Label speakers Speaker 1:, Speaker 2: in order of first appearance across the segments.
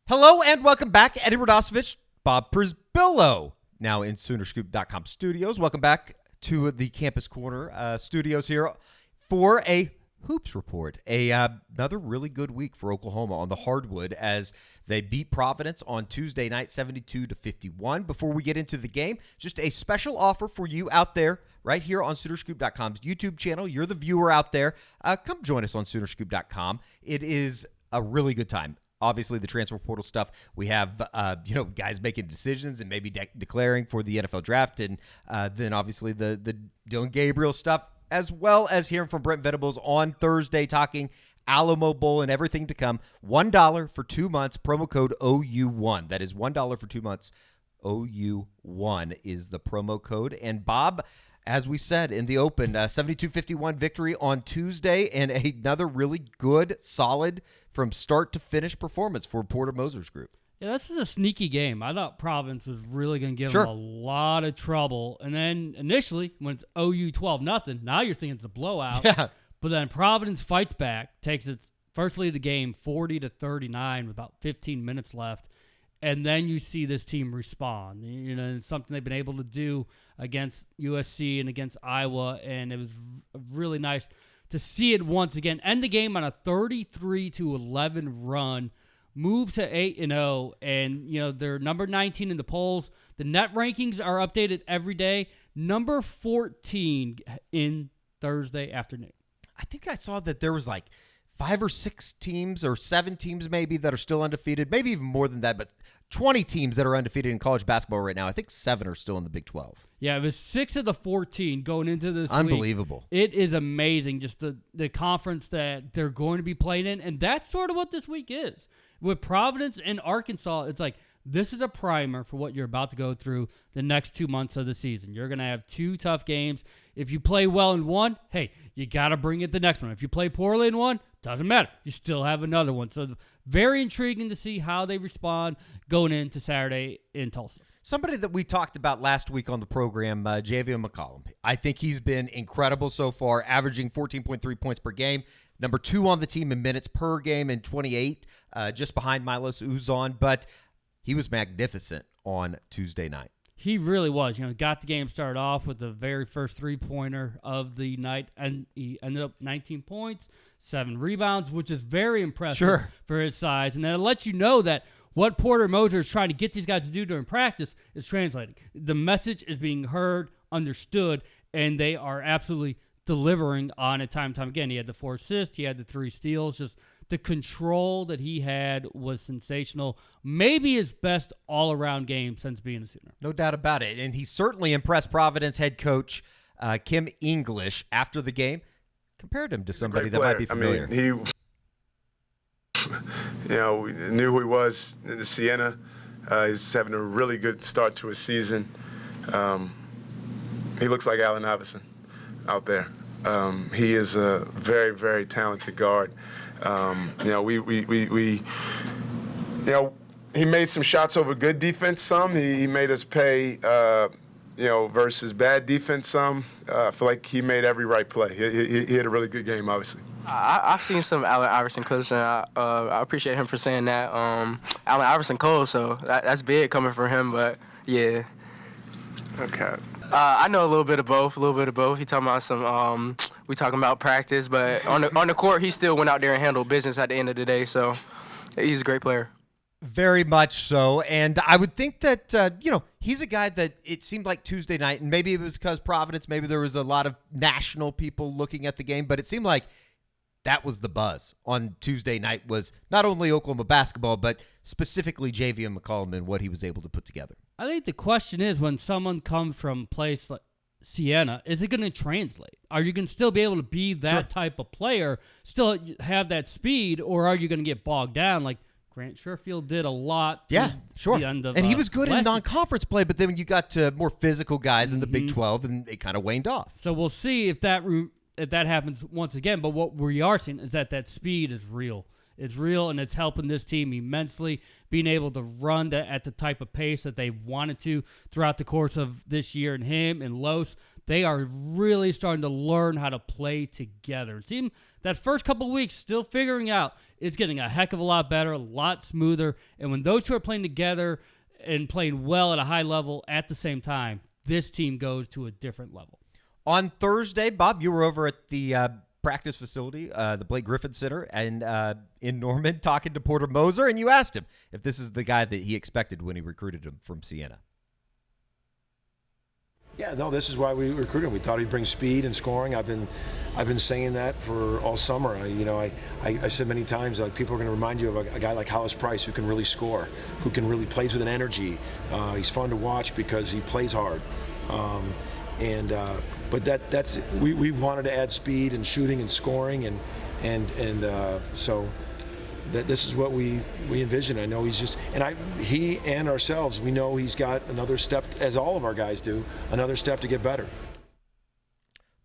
Speaker 1: Hello and welcome back. Eddie Radosevich, Bob Przybylo, now in Soonerscoop.com studios. Welcome back to the Campus Corner studios here for a Hoops Report. Another really good week for Oklahoma on the hardwood as they beat Providence on Tuesday night 72-51. Before we get into the game, just a special offer for you out there right here on Soonerscoop.com's YouTube channel. You're the viewer out there. Come join us on Soonerscoop.com. It is a really good time. Obviously, the transfer portal stuff, we have, guys making decisions and maybe declaring for the NFL draft. And then, obviously, the Dylan Gabriel stuff, as well as hearing from Brent Venables on Thursday talking Alamo Bowl and everything to come. $1 for 2 months, promo code OU1. That is $1 for 2 months. OU1 is the promo code. And, Bob, as we said in the open, 72-51 victory on Tuesday and another really good, solid, from start to finish performance for Porter Moser's group.
Speaker 2: Yeah, this is a sneaky game. I thought Providence was really going to give them a lot of trouble. And then initially, when it's OU 12-0, now you're thinking it's a blowout.
Speaker 1: Yeah.
Speaker 2: But then Providence fights back, takes its first lead of the game 40-39 with about 15 minutes left. And then you see this team respond. It's something they've been able to do against USC and against Iowa, and it was really nice to see it once again. End the game on a 33-11 run, move to 8-0, and they're number 19 in the polls. The net rankings are updated every day. Number 14 in Thursday afternoon.
Speaker 1: I think I saw that there was like 5 or 6 teams or 7 teams maybe that are still undefeated, maybe even more than that, but 20 teams that are undefeated in college basketball right now. I think 7 are still in the Big 12.
Speaker 2: Yeah, it was 6 of the 14 going into this
Speaker 1: Unbelievable.
Speaker 2: week. It is amazing, just the conference that they're going to be playing in, and that's sort of what this week is. With Providence and Arkansas, it's like this is a primer for what you're about to go through the next 2 months of the season. You're going to have 2 tough games. If you play well in one, hey, you got to bring it the next one. If you play poorly in one, doesn't matter. You still have another one. So very intriguing to see how they respond going into Saturday in Tulsa.
Speaker 1: Somebody that we talked about last week on the program, Javian McCollum. I think he's been incredible so far, averaging 14.3 points per game. Number 2 on the team in minutes per game in 28, just behind Milos Uzon. But he was magnificent on Tuesday night.
Speaker 2: He really was. Got the game started off with the very first three-pointer of the night, and he ended up 19 points, 7 rebounds, which is very impressive for his size. And then it lets you know that what Porter Moser is trying to get these guys to do during practice is translating. The message is being heard, understood, and they are absolutely delivering on it time and time again. He had the 4 assists. He had the 3 steals. Just the control that he had was sensational. Maybe his best all-around game since being a Sooner.
Speaker 1: No doubt about it. And he certainly impressed Providence head coach Kim English after the game. Compared him to somebody that might be familiar.
Speaker 3: I mean, we knew who he was in the Siena. He's having a really good start to his season. He looks like Allen Iverson out there. He is a very, very talented guard. He made some shots over good defense some. He made us pay, versus bad defense some. I feel like he made every right play. He had a really good game, obviously.
Speaker 4: I've seen some Allen Iverson clips, and I appreciate him for saying that. Allen Iverson cold, so that's big coming from him, but yeah.
Speaker 3: Okay.
Speaker 4: I know a little bit of both. He talking about some. We talking about practice, but on the court, he still went out there and handled business at the end of the day. So he's a great player.
Speaker 1: Very much so, and I would think that he's a guy that it seemed like Tuesday night, and maybe it was because Providence, maybe there was a lot of national people looking at the game, but it seemed like that was the buzz on Tuesday night was not only Oklahoma basketball, but specifically Javian McCollum and what he was able to put together.
Speaker 2: I think the question is when someone comes from a place like Siena, is it going to translate? Are you going to still be able to be that type of player, still have that speed, or are you going to get bogged down like Grant Sherfield did a lot?
Speaker 1: Yeah, sure.
Speaker 2: The end of,
Speaker 1: and he was good in non-conference play, but then when you got to more physical guys in the Big 12, and it kind of waned off.
Speaker 2: So we'll see if that happens once again. But what we are seeing is that speed is real. It's real, and it's helping this team immensely, being able to run at the type of pace that they wanted to throughout the course of this year. And him and Los, they are really starting to learn how to play together. It seemed That first couple weeks, still figuring out, it's getting a heck of a lot better, a lot smoother. And when those two are playing together and playing well at a high level at the same time, this team goes to a different level.
Speaker 1: On Thursday, Bob, you were over at the practice facility, the Blake Griffin Center, and in Norman talking to Porter Moser, and you asked him if this is the guy that he expected when he recruited him from Siena.
Speaker 5: Yeah, no, this is why we recruited him. We thought he'd bring speed and scoring. I've been saying that for all summer. I said many times, people are going to remind you of a guy like Hollis Price who can really score, who can really plays with an energy. He's fun to watch because he plays hard. But that's we wanted to add speed and shooting and scoring so this is what we envision. I know he and ourselves, we know he's got another step, as all of our guys do, another step to get better.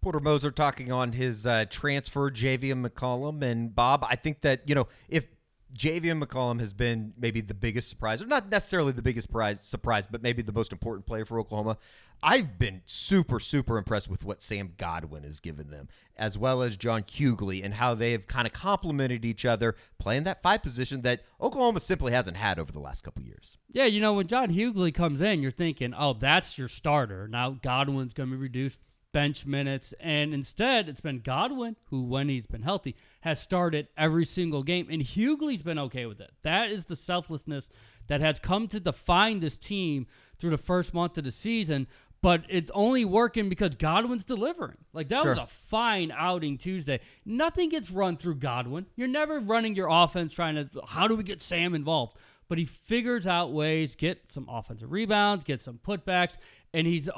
Speaker 1: Porter Moser talking on his transfer, Javian McCollum. And Bob, I think that, if Javian McCollum has been maybe the biggest surprise, or not necessarily the biggest surprise, but maybe the most important player for Oklahoma, I've been super, super impressed with what Sam Godwin has given them, as well as John Hughley, and how they have kind of complemented each other, playing that 5 position that Oklahoma simply hasn't had over the last couple years.
Speaker 2: Yeah, when John Hughley comes in, you're thinking, oh, that's your starter. Now Godwin's going to be reduced bench minutes, and instead it's been Godwin who, when he's been healthy, has started every single game, and Hughley's been okay with it. That is the selflessness that has come to define this team through the first month of the season, but it's only working because Godwin's delivering. That was a fine outing Tuesday. Nothing gets run through Godwin. You're never running your offense trying to, how do we get Sam involved? But he figures out ways, get some offensive rebounds, get some putbacks, and he's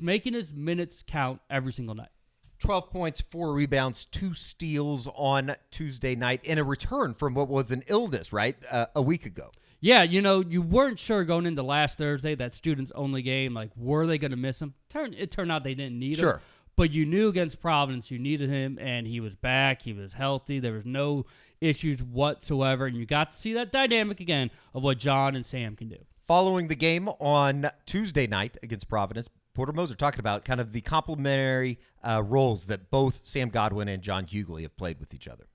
Speaker 2: making his minutes count every single night.
Speaker 1: 12 points, 4 rebounds, 2 steals on Tuesday night in a return from what was an illness, right, a week ago.
Speaker 2: Yeah, you weren't sure going into last Thursday, that students-only game, were they going to miss him? It turned out they didn't need him.
Speaker 1: Sure.
Speaker 2: But you knew against Providence you needed him, and he was back. He was healthy. There was no issues whatsoever, and you got to see that dynamic again of what John and Sam can do.
Speaker 1: Following the game on Tuesday night against Providence, Porter Moser talking about kind of the complementary roles that both Sam Godwin and John Hughley have played with each other.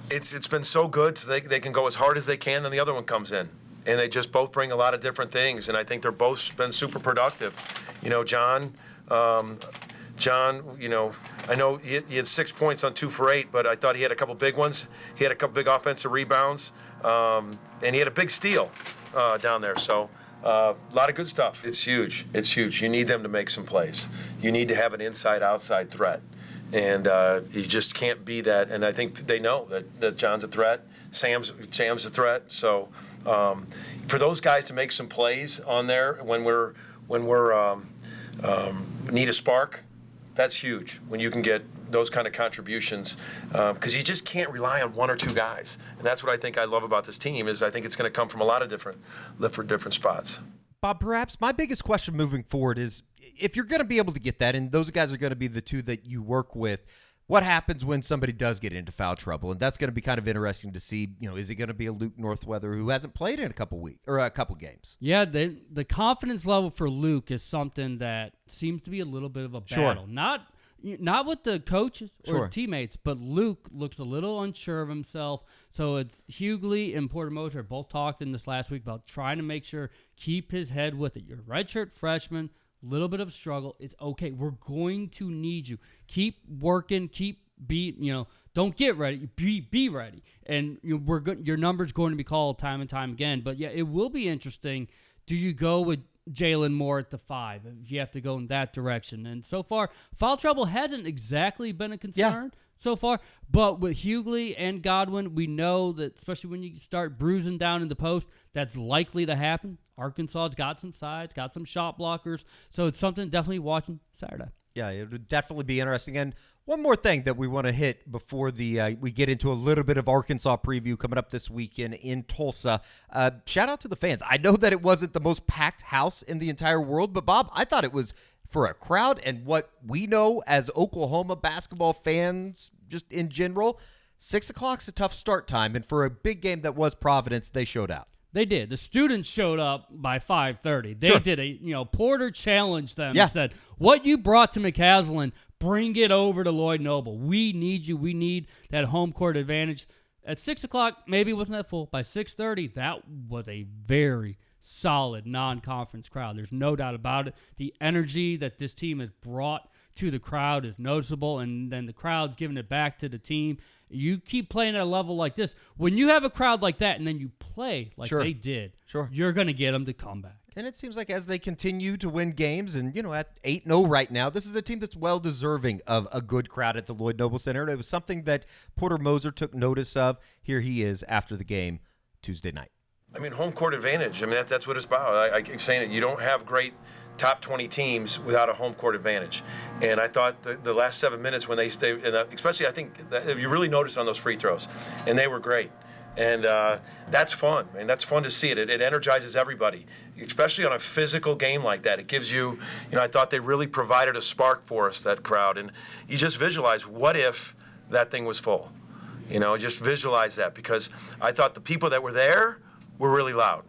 Speaker 5: It's been so good, so they can go as hard as they can, then the other one comes in. And they just both bring a lot of different things, and I think they're both been super productive. John, I know he had 6 points on 2 for 8, but I thought he had a couple big ones. He had a couple big offensive rebounds, and he had a big steal down there. So a lot of good stuff. It's huge. It's huge. You need them to make some plays. You need to have an inside-outside threat. And you just can't be that. And I think they know that John's a threat. Sam's a threat. So for those guys to make some plays on there when we're need a spark, that's huge. When you can get those kind of contributions, because you just can't rely on 1 or 2 guys. And that's what I think I love about this team is I think it's going to come from a lot of different spots.
Speaker 1: Bob, perhaps my biggest question moving forward is if you're going to be able to get that, and those guys are going to be the 2 that you work with, what happens when somebody does get into foul trouble? And that's going to be kind of interesting to see. Is it going to be a Luke Northweather who hasn't played in a couple games?
Speaker 2: Yeah, the confidence level for Luke is something that seems to be a little bit of a battle.
Speaker 1: Sure.
Speaker 2: Not with the coaches or
Speaker 1: Sure.
Speaker 2: teammates, but Luke looks a little unsure of himself. So it's Hughley and Porter Moser both talked in this last week about trying to make sure, keep his head with it. You're a redshirt freshman, little bit of struggle. It's okay. We're going to need you. Keep working. Don't get ready. Be ready. And your number's going to be called time and time again. But yeah, it will be interesting. Do you go with Jalen Moore at the 5 if you have to go in that direction? And so far, foul trouble hasn't exactly been a concern so far. But with Hughley and Godwin, we know that especially when you start bruising down in the post, that's likely to happen. Arkansas's got some size, got some shot blockers. So it's something definitely watching Saturday.
Speaker 1: Yeah, it would definitely be interesting. And one more thing that we want to hit before we get into a little bit of Arkansas preview coming up this weekend in Tulsa. Shout out to the fans. I know that it wasn't the most packed house in the entire world, but Bob, I thought it was for a crowd and what we know as Oklahoma basketball fans just in general. 6 o'clock's a tough start time, and for a big game that was Providence, they showed out.
Speaker 2: They did. The students showed up by 5:30. They
Speaker 1: Sure.
Speaker 2: did Porter challenged them
Speaker 1: Yeah.
Speaker 2: and said, what you brought to McCaslin, bring it over to Lloyd Noble. We need you. We need that home court advantage. At 6 o'clock, maybe it wasn't that full. By 6:30, that was a very solid non-conference crowd. There's no doubt about it. The energy that this team has brought to the crowd is noticeable, and then the crowd's giving it back to the team. You keep playing at a level like this. When you have a crowd like that and then you play like
Speaker 1: Sure.
Speaker 2: they did,
Speaker 1: Sure.
Speaker 2: you're going to get them to come back.
Speaker 1: And it seems like as they continue to win games, and at 8-0 right now, this is a team that's well deserving of a good crowd at the Lloyd Noble Center. It was something that Porter Moser took notice of. Here he is after the game Tuesday night.
Speaker 5: I mean, home court advantage. I mean, that's what it's about. I keep saying it. You don't have great top 20 teams without a home court advantage. And I thought the last 7 minutes when they stayed, and especially I think that you really noticed on those free throws, and they were great. And that's fun, and that's fun to see it. It energizes everybody, especially on a physical game like that. It gives you, I thought they really provided a spark for us, that crowd. And you just visualize, what if that thing was full? Just visualize that, because I thought the people that were there were really loud.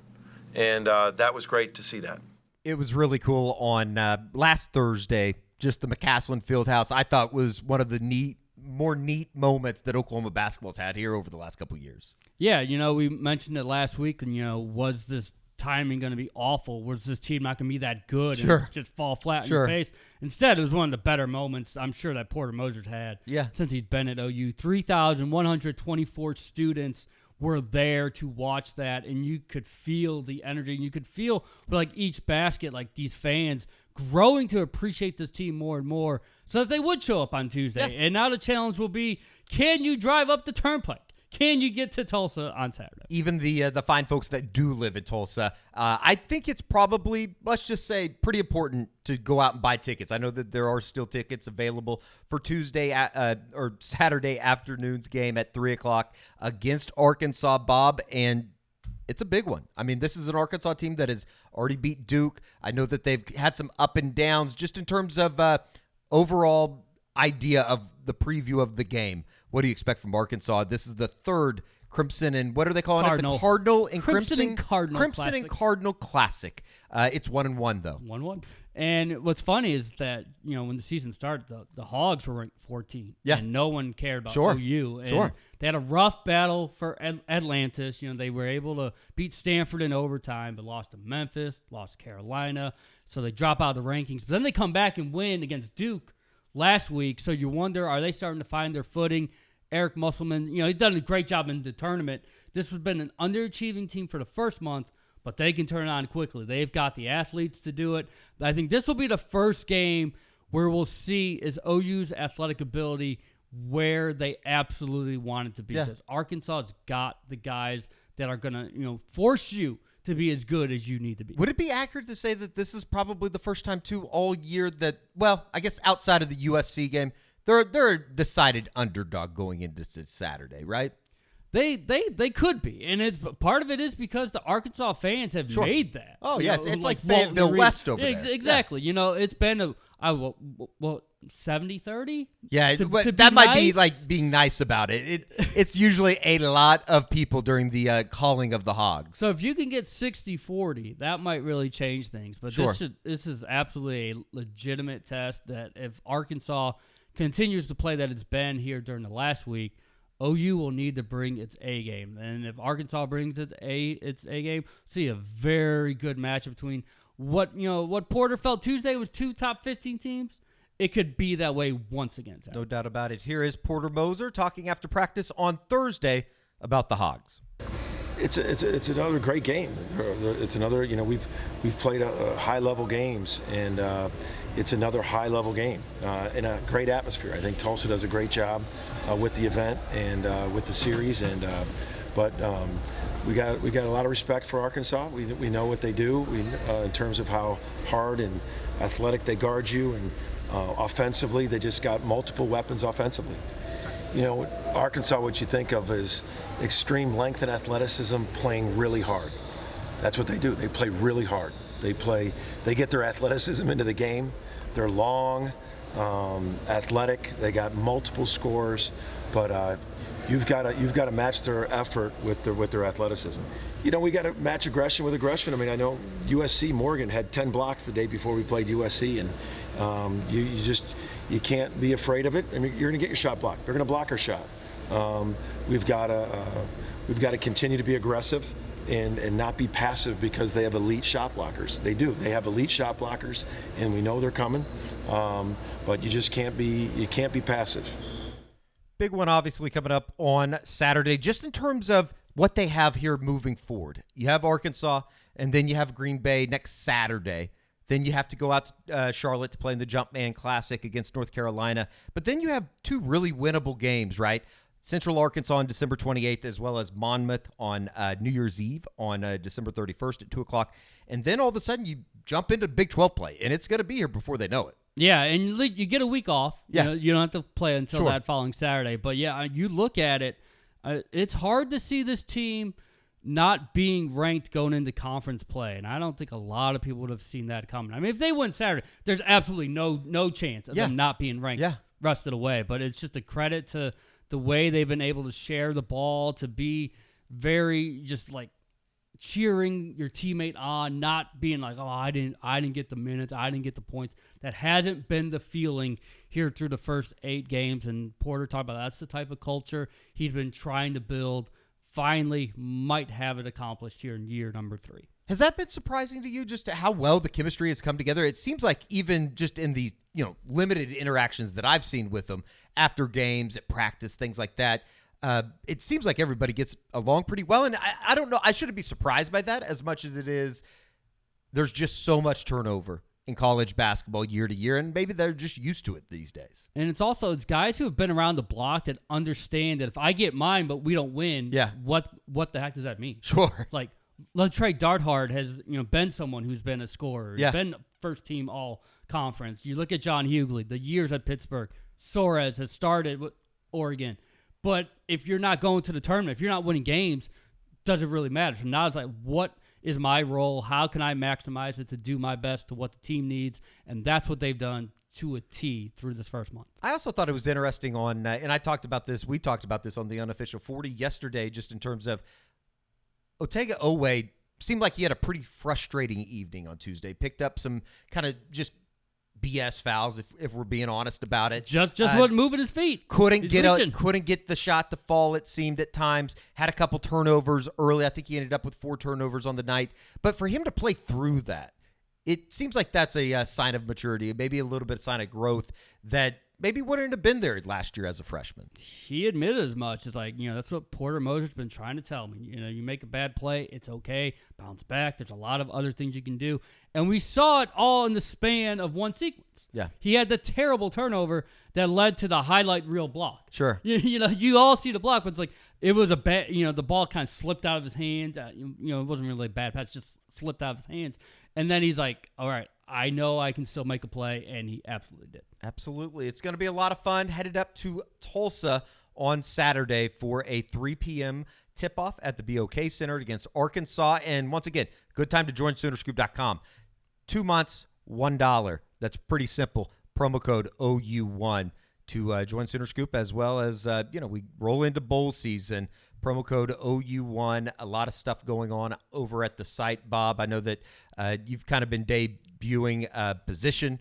Speaker 5: And that was great to see that.
Speaker 1: It was really cool on last Thursday. Just the McCaslin Fieldhouse, I thought, was one of the more neat moments that Oklahoma basketball's had here over the last couple of years.
Speaker 2: Yeah, we mentioned it last week, and, was this timing going to be awful? Was this team not going to be that good
Speaker 1: Sure.
Speaker 2: and just fall flat in
Speaker 1: Sure.
Speaker 2: your face? Instead, it was one of the better moments I'm sure that Porter Moser's had since he's been at OU. 3,124 students were there to watch that, and you could feel the energy, and you could feel like each basket, like these fans growing to appreciate this team more and more so that they would show up on Tuesday.
Speaker 1: Yeah.
Speaker 2: And now the challenge will be, can you drive up the turnpike? Can you get to Tulsa on Saturday?
Speaker 1: Even the fine folks that do live in Tulsa, I think it's probably, let's just say, pretty important to go out and buy tickets. I know that there are still tickets available for Tuesday or Saturday afternoon's game at 3 o'clock against Arkansas, Bob, and it's a big one. I mean, this is an Arkansas team that has already beat Duke. I know that they've had some up and downs just in terms of overall idea of the preview of the game. What do you expect from Arkansas? This is the third Crimson and what are they calling it? The Cardinal and
Speaker 2: Crimson and Cardinal
Speaker 1: Crimson
Speaker 2: Classic.
Speaker 1: and Cardinal Classic. It's 1-1 though.
Speaker 2: 1-1. And what's funny is that, when the season started, the Hogs were ranked 14.
Speaker 1: Yeah.
Speaker 2: And no one cared about
Speaker 1: Sure.
Speaker 2: OU. And
Speaker 1: Sure.
Speaker 2: they had a rough battle for Atlantis. They were able to beat Stanford in overtime, but lost to Memphis, lost to Carolina. So they drop out of the rankings. But then they come back and win against Duke last week. So you wonder, are they starting to find their footing? Eric Musselman, he's done a great job in the tournament. This has been an underachieving team for the first month, but they can turn it on quickly. They've got the athletes to do it. I think this will be the first game where we'll see is OU's athletic ability where they absolutely want it to be.
Speaker 1: Yeah.
Speaker 2: Because Arkansas has got the guys that are going to, force you to be as good as you need to be.
Speaker 1: Would it be accurate to say that this is probably the first time too all year that, well, I guess outside of the USC game, they're a decided underdog going into this Saturday, right?
Speaker 2: They could be, and it's part of it is because the Arkansas fans have made that.
Speaker 1: Oh, yeah, it's like
Speaker 2: Walton
Speaker 1: Fayetteville
Speaker 2: Reed.
Speaker 1: West over there.
Speaker 2: Exactly. It's been 70-30?
Speaker 1: Yeah,
Speaker 2: To
Speaker 1: but
Speaker 2: be
Speaker 1: that might be
Speaker 2: nice?
Speaker 1: like being nice about it. It's usually a lot of people during the calling of the Hogs.
Speaker 2: So if you can get 60-40, that might really change things. But
Speaker 1: Sure.
Speaker 2: this is absolutely a legitimate test that if Arkansas continues to play that it's been here during the last week, OU will need to bring its A game. And if Arkansas brings its A game, see a very good matchup between what Porter felt Tuesday was two top 15 teams. It could be that way once again. Saturday.
Speaker 1: No doubt about it. Here is Porter Moser talking after practice on Thursday about the Hogs.
Speaker 6: It's another great game. It's another, we've played high level games, and it's another high level game in a great atmosphere. I think Tulsa does a great job with the event and with the series, but we got a lot of respect for Arkansas. We know what they do in terms of how hard and athletic they guard you, and offensively they just got multiple weapons offensively. Arkansas, what you think of is extreme length and athleticism, playing really hard. That's what they do. They play really hard. They get their athleticism into the game. They're long. athletic. They got multiple scores, but you've got to match their effort with their athleticism. You know, we got to match aggression with aggression. I mean, I know USC Morgan had 10 blocks the day before we played USC, and you can't be afraid of it. I mean, you're going to get your shot blocked. They're going to block our shot. We've got to continue to be aggressive and not be passive because they have elite shot blockers. They do. They have elite shot blockers, and we know they're coming. But you just can't be passive.
Speaker 1: Big one obviously coming up on Saturday, just in terms of what they have here moving forward. You have Arkansas, and then you have Green Bay next Saturday. Then you have to go out to Charlotte to play in the Jumpman Classic against North Carolina. But then you have two really winnable games, right? Central Arkansas on December 28th, as well as Monmouth on New Year's Eve on December 31st at 2 o'clock. And then all of a sudden you jump into Big 12 play, and it's going to be here before they know it.
Speaker 2: Yeah, and you get a week off.
Speaker 1: Yeah.
Speaker 2: You don't have to play until
Speaker 1: Sure.
Speaker 2: that following Saturday. But, yeah, you look at it, it's hard to see this team not being ranked going into conference play. And I don't think a lot of people would have seen that coming. I mean, if they win Saturday, there's absolutely no chance of them not being ranked rusted away. But it's just a credit to the way they've been able to share the ball, to be very just like cheering your teammate on, not being like, oh, I didn't get the minutes, I didn't get the points. That hasn't been the feeling here through the first 8 games. And Porter talked about that's the type of culture he's been trying to build. Finally might have it accomplished here in year number 3.
Speaker 1: Has that been surprising to you, just how well the chemistry has come together? It seems like even just in the limited interactions that I've seen with them after games, at practice, things like that, it seems like everybody gets along pretty well. And I don't know, I shouldn't be surprised by that as much as it is there's just so much turnover in college basketball year to year, and maybe they're just used to it these days. And
Speaker 2: it's guys who have been around the block that understand that if I get mine but we don't win, what the heck does that mean?
Speaker 1: Sure.
Speaker 2: Like, Latrey Darthard has been someone who's been a scorer, been first team all conference. You look at John Hughley, the years at Pittsburgh. Soares has started with Oregon. But if you're not going to the tournament, if you're not winning games, doesn't really matter. So now it's like, what is my role? How can I maximize it to do my best to what the team needs? And that's what they've done to a T through this first month.
Speaker 1: I also thought it was interesting and we talked about this on the Unofficial 40 yesterday, just in terms of Otega Oweh seemed like he had a pretty frustrating evening on Tuesday. Picked up some kind of just BS fouls, if we're being honest about it.
Speaker 2: Just wasn't moving his feet.
Speaker 1: Couldn't get the shot to fall, it seemed at times. Had a couple turnovers early. I think he ended up with 4 turnovers on the night. But for him to play through that, it seems like that's a sign of maturity, maybe a little bit of sign of growth that maybe wouldn't have been there last year as a freshman.
Speaker 2: He admitted as much. It's like, that's what Porter Moser's been trying to tell me. You make a bad play, it's okay. Bounce back. There's a lot of other things you can do. And we saw it all in the span of one sequence.
Speaker 1: Yeah.
Speaker 2: He had the terrible turnover that led to the highlight reel block.
Speaker 1: Sure.
Speaker 2: You all see the block, but it's like it was a bad, the ball kind of slipped out of his hand. It wasn't really a bad pass, just slipped out of his hands. And then he's like, all right, I know I can still make a play, and he absolutely did.
Speaker 1: Absolutely. It's going to be a lot of fun. Headed up to Tulsa on Saturday for a 3 p.m. tip-off at the BOK Center against Arkansas. And once again, good time to join Soonerscoop.com. 2 months, $1. That's pretty simple. Promo code OU1 to join Soonerscoop, as well as, we roll into bowl season. Promo code OU1. A lot of stuff going on over at the site, Bob. I know that you've kind of been debuting position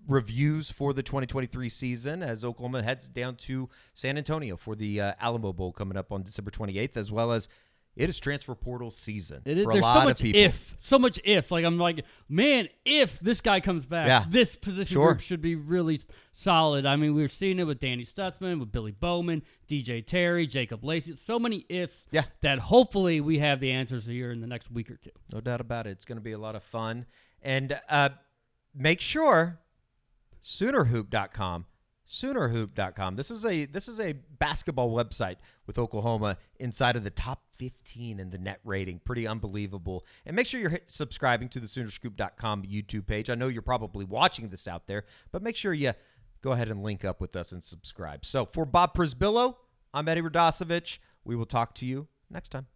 Speaker 1: reviews for the 2023 season as Oklahoma heads down to San Antonio for the Alamo Bowl coming up on December 28th, as well as it is transfer portal season for a lot of people.
Speaker 2: So much if. Like, I'm like, man, if this guy comes back, this position group should be really solid. I mean, we were seeing it with Danny Stutzman, with Billy Bowman, DJ Terry, Jacob Lacey. So many ifs that hopefully we have the answers here in the next week or two.
Speaker 1: No doubt about it. It's going to be a lot of fun. And make sure Soonerhoop.com. Soonerhoop.com. This is a basketball website with Oklahoma inside of the top 15 in the net rating. Pretty unbelievable. And make sure you're subscribing to the Soonerscoop.com YouTube page. I know you're probably watching this out there, but make sure you go ahead and link up with us and subscribe. So for Bob Przybylo, I'm Eddie Radosevich. We will talk to you next time.